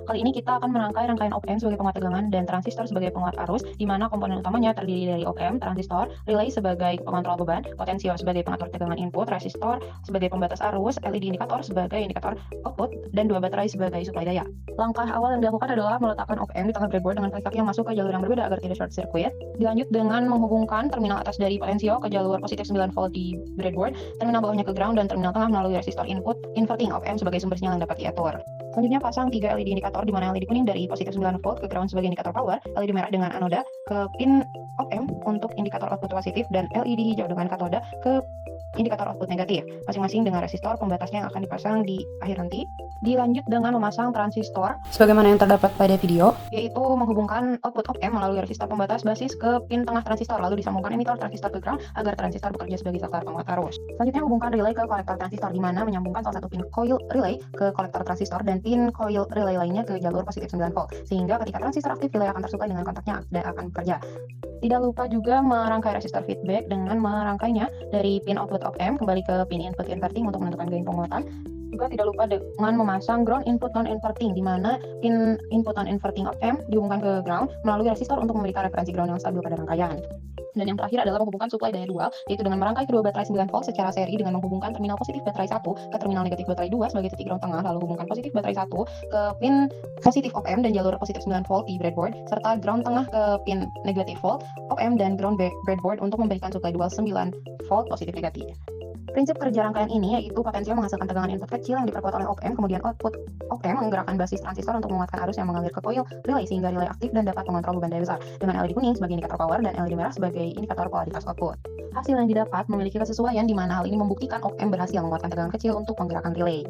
Kali ini kita akan merangkai rangkaian op-amp sebagai penguat tegangan dan transistor sebagai penguat arus, di mana komponen utamanya terdiri dari op-amp, transistor, relay sebagai pengontrol beban, potensio sebagai pengatur tegangan input, resistor sebagai pembatas arus, LED indikator sebagai indikator output, dan dua baterai sebagai suplai daya. Langkah awal yang dilakukan adalah meletakkan op-amp di tengah breadboard dengan kaki-kaki yang masuk ke jalur yang berbeda agar tidak short circuit. Dilanjut dengan menghubungkan terminal atas dari potensio ke jalur positif 9 volt di breadboard, terminal bawahnya ke ground, dan terminal tengah melalui resistor input, inverting op-amp sebagai sumber sinyal yang dapat diatur. Selanjutnya pasang 3 LED indikator, di mana LED kuning dari positif 9 volt ke ground sebagai indikator power, LED merah dengan anoda ke pin op-amp untuk indikator output positif, dan LED hijau dengan katoda ke indikator output negatif, masing-masing dengan resistor pembatasnya yang akan dipasang di akhir nanti. Dilanjut dengan memasang transistor sebagaimana yang terdapat pada video, yaitu menghubungkan output op-amp melalui resistor pembatas basis ke pin tengah transistor, lalu disambungkan emitor transistor ke ground agar transistor bekerja sebagai saklar penguat arus. Selanjutnya hubungkan relay ke kolektor transistor, di mana menyambungkan salah satu pin coil relay ke kolektor transistor dan pin coil relay lainnya ke jalur positif 9 volt, sehingga ketika transistor aktif relay akan tersuplai dengan kontaknya dan akan bekerja. Tidak lupa juga merangkai resistor feedback dengan merangkainya dari pin output op-amp kembali ke pin input inverting untuk menentukan gain penguatan. Juga tidak lupa dengan memasang ground input non-inverting, di mana pin input non-inverting op-amp dihubungkan ke ground melalui resistor untuk memberikan referensi ground yang stabil pada rangkaian. Dan yang terakhir adalah menghubungkan suplai daya dual, yaitu dengan merangkai kedua baterai 9 volt secara seri dengan menghubungkan terminal positif baterai 1 ke terminal negatif baterai 2 sebagai titik ground tengah, lalu hubungkan positif baterai 1 ke pin positif op-amp dan jalur positif 9 volt di breadboard, serta ground tengah ke pin negatif volt op-amp dan ground breadboard untuk memberikan suplai dual 9 volt positif negatif. Prinsip kerja rangkaian ini yaitu potensio menghasilkan tegangan input kecil yang diperkuat oleh op-amp, kemudian output op-amp menggerakkan basis transistor untuk menguatkan arus yang mengalir ke coil relay sehingga relay aktif dan dapat mengontrol beban daya besar, dengan LED kuning sebagai indikator power dan LED merah sebagai indikator polaritas output. Hasil yang didapat memiliki kesesuaian, di mana hal ini membuktikan op-amp berhasil menguatkan tegangan kecil untuk menggerakkan relay.